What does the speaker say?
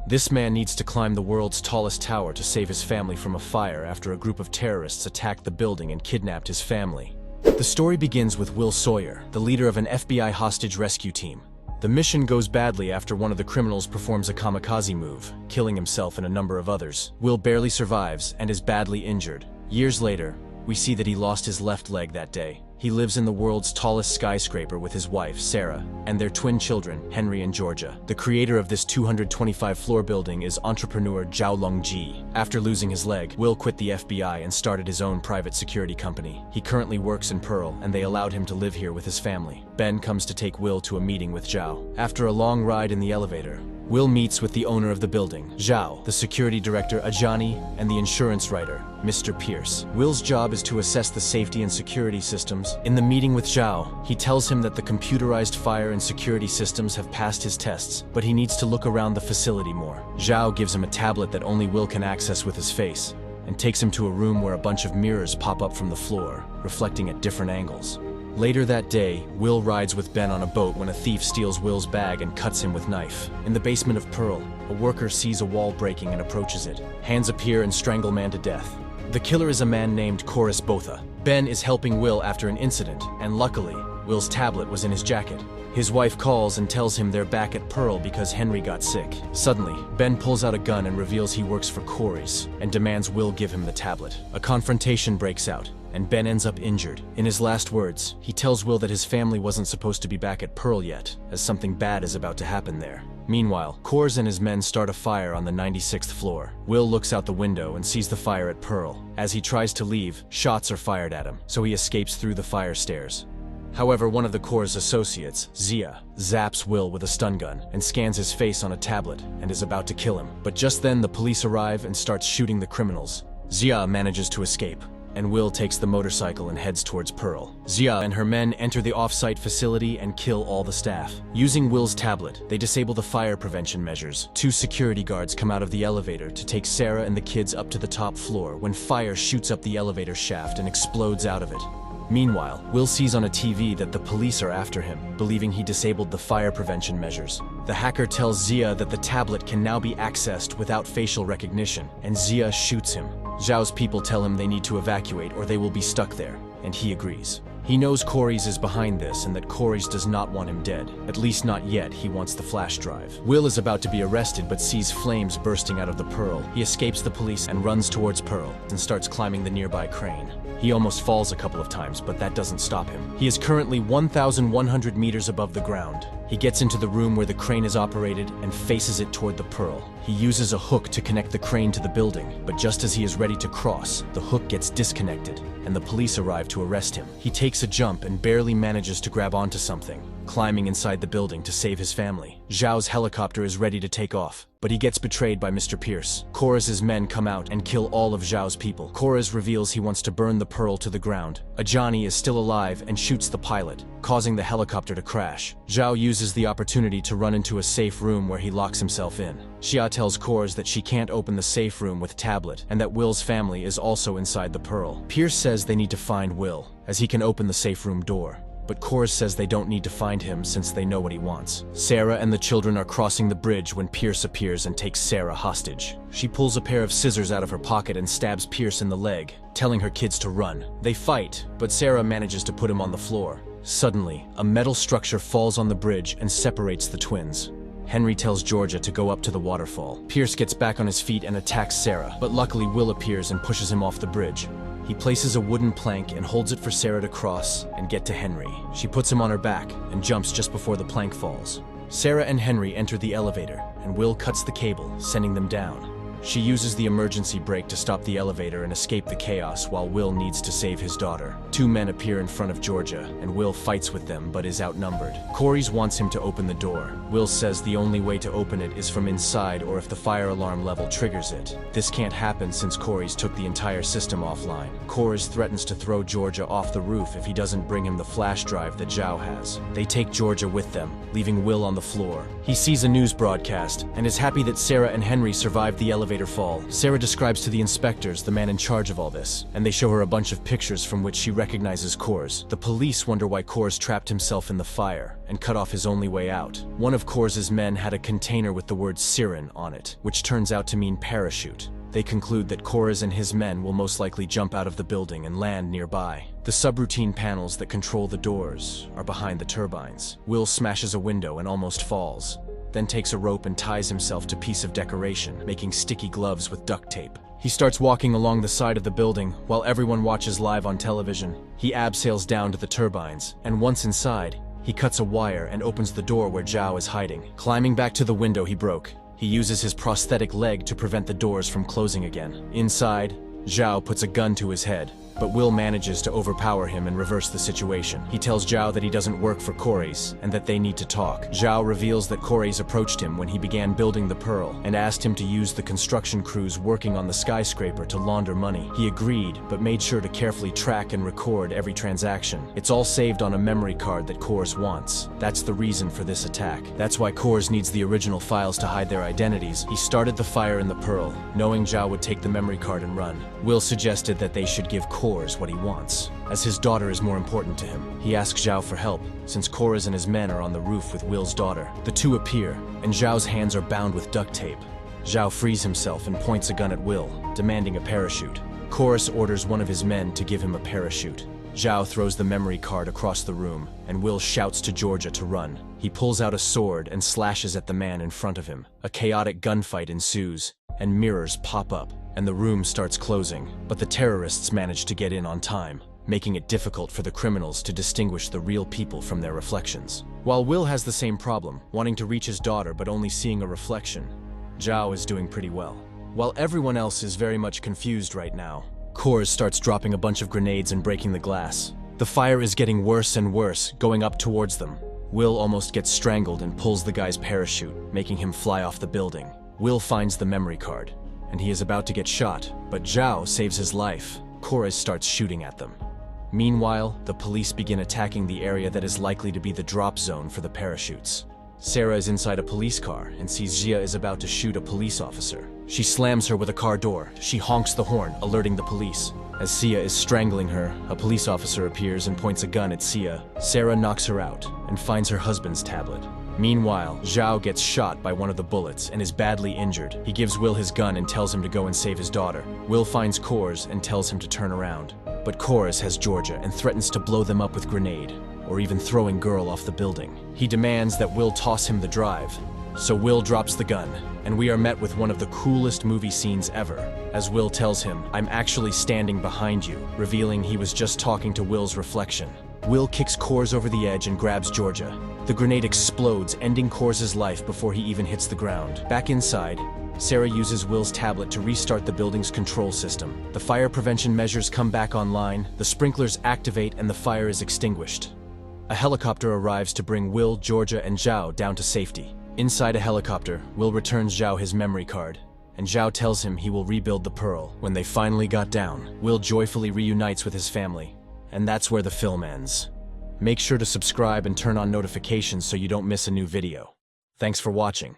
This man needs to climb the world's tallest tower to save his family from a fire after a group of terrorists attacked the building and kidnapped his family. The story begins with Will Sawyer, the leader of an FBI hostage rescue team. The mission goes badly after one of the criminals performs a kamikaze move, killing himself and a number of others. Will barely survives and is badly injured. Years later, we see that he lost his left leg that day. He lives in the world's tallest skyscraper with his wife, Sarah, and their twin children, Henry and Georgia. The creator of this 225-floor building is entrepreneur Zhao Longji. After losing his leg, Will quit the FBI and started his own private security company. He currently works in Pearl, and they allowed him to live here with his family. Ben comes to take Will to a meeting with Zhao. After a long ride in the elevator, Will meets with the owner of the building, Zhao, the security director, Ajani, and the insurance writer, Mr. Pierce. Will's job is to assess the safety and security systems. In the meeting with Zhao, he tells him that the computerized fire and security systems have passed his tests, but he needs to look around the facility more. Zhao gives him a tablet that only Will can access with his face, and takes him to a room where a bunch of mirrors pop up from the floor, reflecting at different angles. Later that day, Will rides with Ben on a boat when a thief steals Will's bag and cuts him with knife. In the basement of Pearl, a worker sees a wall breaking and approaches it. Hands appear and strangle man to death. The killer is a man named Chorus Botha. Ben is helping Will after an incident, and luckily, Will's tablet was in his jacket. His wife calls and tells him they're back at Pearl because Henry got sick. Suddenly, Ben pulls out a gun and reveals he works for Corey's, and demands Will give him the tablet. A confrontation breaks out, and Ben ends up injured. In his last words, he tells Will that his family wasn't supposed to be back at Pearl yet, as something bad is about to happen there. Meanwhile, Kors and his men start a fire on the 96th floor. Will looks out the window and sees the fire at Pearl. As he tries to leave, shots are fired at him, so he escapes through the fire stairs. However, one of the Kors associates, Zia, zaps Will with a stun gun and scans his face on a tablet and is about to kill him. But just then, the police arrive and start shooting the criminals. Zia manages to escape, and Will takes the motorcycle and heads towards Pearl. Zia and her men enter the off-site facility and kill all the staff. Using Will's tablet, they disable the fire prevention measures. Two security guards come out of the elevator to take Sarah and the kids up to the top floor when fire shoots up the elevator shaft and explodes out of it. Meanwhile, Will sees on a TV that the police are after him, believing he disabled the fire prevention measures. The hacker tells Zia that the tablet can now be accessed without facial recognition, and Zia shoots him. Zhao's people tell him they need to evacuate or they will be stuck there, and he agrees. He knows Corey's is behind this and that Corey's does not want him dead. At least not yet, he wants the flash drive. Will is about to be arrested but sees flames bursting out of the Pearl. He escapes the police and runs towards Pearl and starts climbing the nearby crane. He almost falls a couple of times, but that doesn't stop him. He is currently 1,100 meters above the ground. He gets into the room where the crane is operated and faces it toward the Pearl. He uses a hook to connect the crane to the building, but just as he is ready to cross, the hook gets disconnected, and the police arrive to arrest him. He takes a jump and barely manages to grab onto something, climbing inside the building to save his family. Zhao's helicopter is ready to take off, but he gets betrayed by Mr. Pierce. Korra's men come out and kill all of Zhao's people. Korra's reveals he wants to burn the Pearl to the ground. Ajani is still alive and shoots the pilot, causing the helicopter to crash. Zhao uses the opportunity to run into a safe room where he locks himself in. Xia tells Korra that she can't open the safe room with tablet, and that Will's family is also inside the Pearl. Pierce says they need to find Will, as he can open the safe room door. But Kors says they don't need to find him since they know what he wants. Sarah and the children are crossing the bridge when Pierce appears and takes Sarah hostage. She pulls a pair of scissors out of her pocket and stabs Pierce in the leg, telling her kids to run. They fight, but Sarah manages to put him on the floor. Suddenly, a metal structure falls on the bridge and separates the twins. Henry tells Georgia to go up to the waterfall. Pierce gets back on his feet and attacks Sarah, but luckily Will appears and pushes him off the bridge. He places a wooden plank and holds it for Sarah to cross and get to Henry. She puts him on her back and jumps just before the plank falls. Sarah and Henry enter the elevator, and Will cuts the cable, sending them down. She uses the emergency brake to stop the elevator and escape the chaos while Will needs to save his daughter. Two men appear in front of Georgia, and Will fights with them but is outnumbered. Corey's wants him to open the door. Will says the only way to open it is from inside or if the fire alarm level triggers it. This can't happen since Corey's took the entire system offline. Corey's threatens to throw Georgia off the roof if he doesn't bring him the flash drive that Zhao has. They take Georgia with them, leaving Will on the floor. He sees a news broadcast and is happy that Sarah and Henry survived the elevator elevator fall, Sarah describes to the inspectors the man in charge of all this, and they show her a bunch of pictures from which she recognizes Kors. The police wonder why Kors trapped himself in the fire and cut off his only way out. One of Kors's men had a container with the word siren on it, which turns out to mean parachute. They conclude that Kors and his men will most likely jump out of the building and land nearby. The subroutine panels that control the doors are behind the turbines. Will smashes a window and almost falls, then takes a rope and ties himself to a piece of decoration, making sticky gloves with duct tape. He starts walking along the side of the building while everyone watches live on television. He abseils down to the turbines, and once inside, he cuts a wire and opens the door where Zhao is hiding. Climbing back to the window he broke, he uses his prosthetic leg to prevent the doors from closing again. Inside, Zhao puts a gun to his head, but Will manages to overpower him and reverse the situation. He tells Zhao that he doesn't work for Kores and that they need to talk. Zhao reveals that Kores approached him when he began building the Pearl and asked him to use the construction crews working on the SkyScraper to launder money. He agreed, but made sure to carefully track and record every transaction. It's all saved on a memory card that Kores wants. That's the reason for this attack. That's why Kores needs the original files to hide their identities. He started the fire in the Pearl, knowing Zhao would take the memory card and run. Will suggested that they should give Kores what he wants, as his daughter is more important to him. He asks Zhao for help, since Kores and his men are on the roof with Will's daughter. The two appear, and Zhao's hands are bound with duct tape. Zhao frees himself and points a gun at Will, demanding a parachute. Kores orders one of his men to give him a parachute. Zhao throws the memory card across the room, and Will shouts to Georgia to run. He pulls out a sword and slashes at the man in front of him. A chaotic gunfight ensues, and mirrors pop up, and the room starts closing, but the terrorists manage to get in on time, making it difficult for the criminals to distinguish the real people from their reflections. While Will has the same problem, wanting to reach his daughter but only seeing a reflection, Zhao is doing pretty well. While everyone else is very much confused right now, Kores starts dropping a bunch of grenades and breaking the glass. The fire is getting worse and worse, going up towards them. Will almost gets strangled and pulls the guy's parachute, making him fly off the building. Will finds the memory card, and he is about to get shot, but Zhao saves his life. Kores starts shooting at them. Meanwhile, the police begin attacking the area that is likely to be the drop zone for the parachutes. Sarah is inside a police car and sees Jia is about to shoot a police officer. She slams her with a car door. She honks the horn, alerting the police. As Sia is strangling her, a police officer appears and points a gun at Sia. Sarah knocks her out and finds her husband's tablet. Meanwhile, Zhao gets shot by one of the bullets and is badly injured. He gives Will his gun and tells him to go and save his daughter. Will finds Kores and tells him to turn around. But Kores has Georgia and threatens to blow them up with grenade, or even throwing Girl off the building. He demands that Will toss him the drive. So Will drops the gun, and we are met with one of the coolest movie scenes ever, as Will tells him, "I'm actually standing behind you," revealing he was just talking to Will's reflection. Will kicks Kores over the edge and grabs Georgia. The grenade explodes, ending Kors's life before he even hits the ground. Back inside, Sarah uses Will's tablet to restart the building's control system. The fire prevention measures come back online, the sprinklers activate, and the fire is extinguished. A helicopter arrives to bring Will, Georgia, and Zhao down to safety. Inside a helicopter, Will returns Zhao his memory card, and Zhao tells him he will rebuild the Pearl. When they finally got down, Will joyfully reunites with his family, and that's where the film ends. Make sure to subscribe and turn on notifications so you don't miss a new video. Thanks for watching.